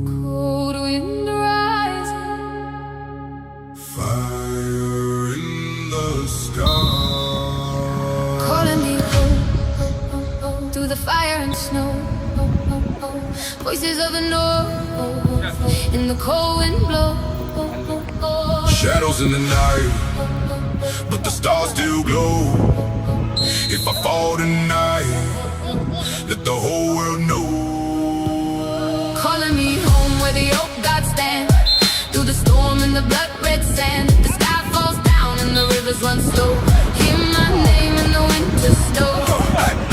Cold wind rising, fire in the sky, calling me home, through the fire and snow. Voices of the north, in the cold wind blow. shadows in the night, but the stars still glow. If I fall tonight, let the whole world know. Calling me home where the oak gods stand, through the storm and the blood red sand. The sky falls down and the rivers run slow. Hear my name in the winter snow.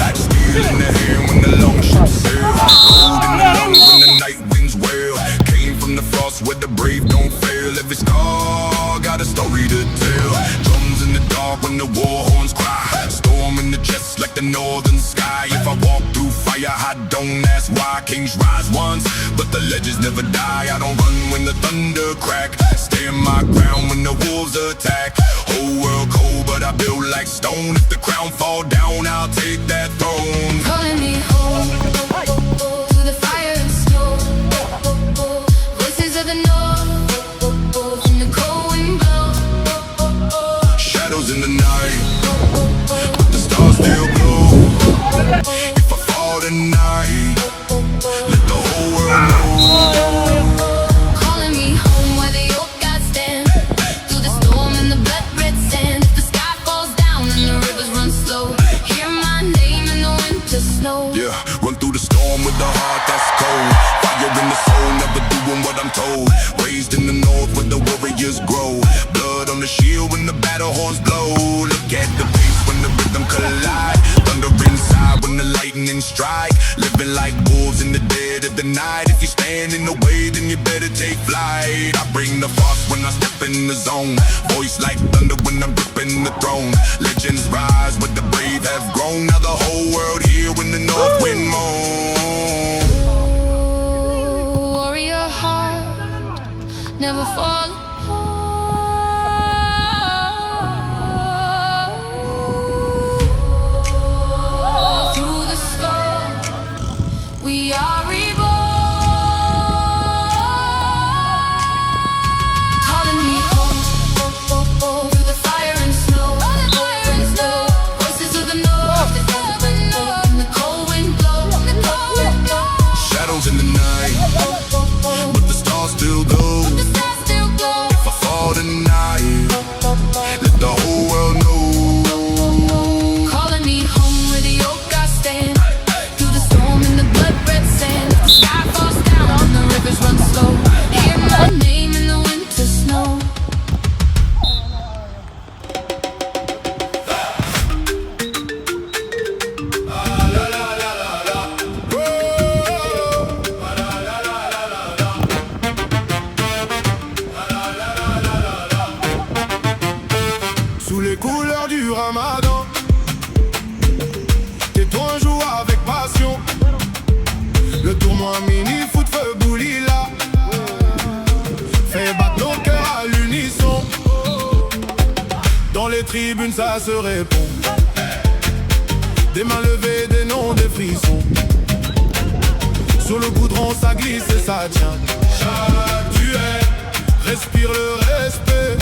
Like steel in the air when the long ships sail, cold in the lungs when the night winds wail. Came from the frost where the brave don't fail. Every scar got a story to tell. Drums in the dark when the war horns cry, storm in the chest like the northern sky. If I walk through fire, I don't ask why. Kings rise once, but the legends never die. I don't run when the thunder crack, stand my ground when the wolves attack. Whole world cold, but I build like stone. If the crown fall down, I'll take that throne. Calling me home, through the fire and snow. Voices of the north, in the cold wind blow. Shadows in the night, but the stars still glow. If I fall tonight, let the whole world know. Calling me home where the oak gods stand, through the storm and the blood red sand. If the sky falls down and the rivers run slow, hear my name in the winter snow. Yeah, run through the storm with a heart that's cold. Fire in the soul, never doing what I'm told. Raised in the north where the warriors grow. Blood on the shield when the battle horns blow. Look at the pace when the rhythm collide. Thunder inside when the lightning strike. Living like wolves in the dead of the night. If you stand in the way, then you better take flight. I bring the frost when I step in the zone. Voice like thunder when I'm gripping the throne. Legends rise, but the brave have grown. Now the whole world here when the north wind moans. Warrior heart, never fall apart. Through the storm, we are reborn. Calling me home, through the fire and snow. Voices of the north, in the cold wind blow. Shadows in the night, but the stars still glow. If I fall tonight, let the whole world know. Calling me home where the oak gods stand, through the storm and the blood red sand. The sky falls down and the rivers run slow. Hear my name in the winter snow. Sous les couleurs du ramadan, tais-toi, joue avec passion. Le tournoi mini-foot feu boulila fait battre nos cœurs à l'unisson. Dans les tribunes ça se répond, des mains levées, des noms, des frissons. Sur le goudron ça glisse et ça tient. Chaque duel respire le respect.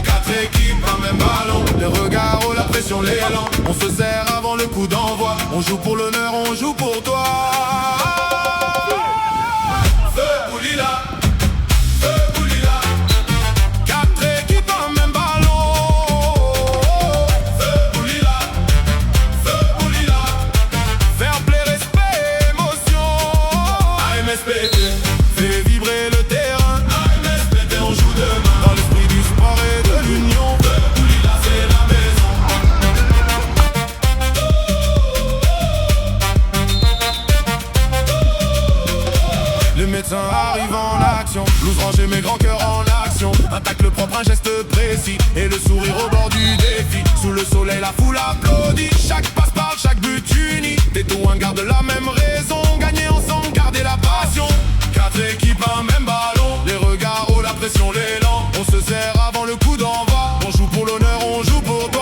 Quatre équipes, un même ballon. Les regards, oh, la pression, l'élan. On se serre avant le coup d'envoi. On joue pour l'honneur, on joue pour toi. Feu boulila, feu boulila. Quatre équipes, un même ballon. Feu boulila, feu boulila. Fair play, respect, émotion. AMSPT fait vibrer le terrain. AMSPT, on joue demain. Dans l'esprit du sport et de l'union. Feu boulila, c'est la maison. Le médecin arrive en action. Blouse rangée, mes grands cœurs en action. Un tacle propre, un geste précis. Et le sourire au bord du défi. Sous le soleil, la foule applaudit. Chaque passe parle, chaque but uni. Des tout un garde la même raison. Gagner ensemble, garder la passion. Quatre équipes, un même ballon. Les regards, oh, la pression, l'élan. On se serre avant le coup d'envoi. On joue pour l'honneur, on joue pour toi.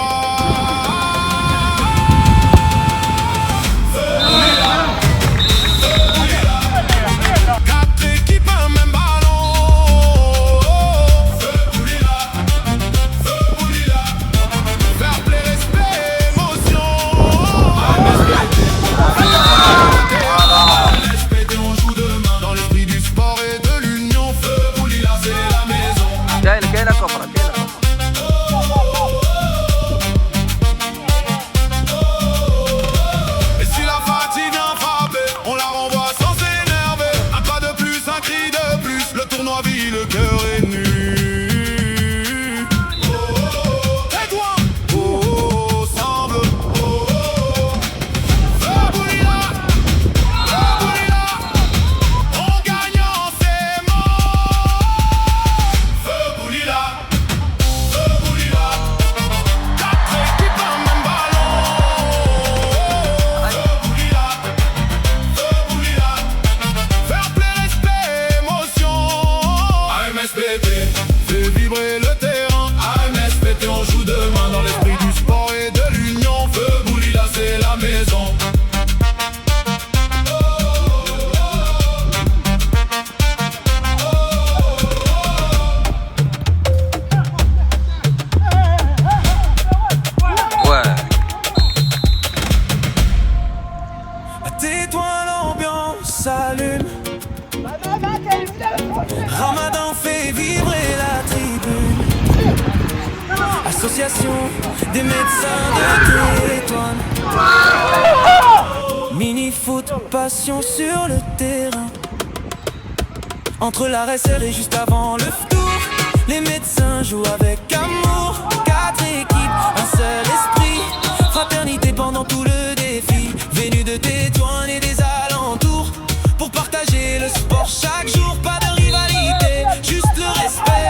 médecin de Tétouan. Mini-foot, passion sur le terrain. Entre l'arrêt serré juste avant le tour, les médecins jouent avec amour. 4 équipes, un seul esprit, fraternité pendant tout le défi. Venus de Tétouan et des alentours, pour partager le sport chaque jour. Pas de rivalité, juste le respect.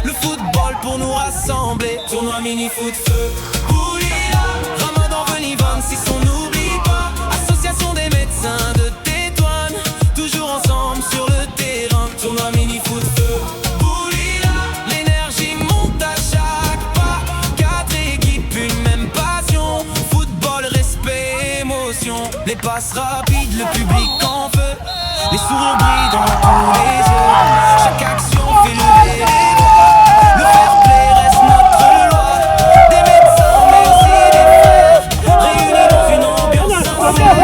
Le football pour nous rassembler. Tournoi mini-foot feu, Boulila, Ramadan Venivant, si on n'oublie pas. Association des médecins de Tétouan, toujours ensemble sur le terrain. Tournoi mini-foot feu, Boulila, l'énergie monte à chaque pas. 4 équipes, une même passion. Football, respect, émotion. Les passes rapides, le public en feu. Les sourires brillent dans tous les yeux. Chaque action fait lever les doigts. Le fair play reste notre loi. Des médecins mais aussi des frères, réunis dans une ambiance sincère.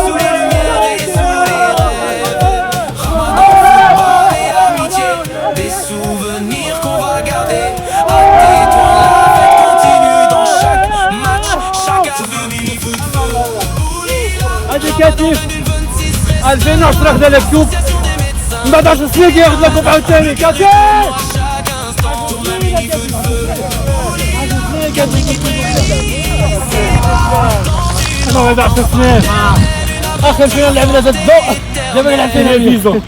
Sous les lumières et sous les rêves. Ramadan, football et amitié, des souvenirs qu'on va garder. À Tétouan, la fête continue dans chaque match. Chaque avenue foot. انديكاتيف 2010 خدا لك كوب من بعد 10 سنين ياخذ لك كوب عاوتاني كاتيف انا بعد 10 سنين اخر فينا لعبنا ضد الضوء دابا نلعب فيها الفيزو.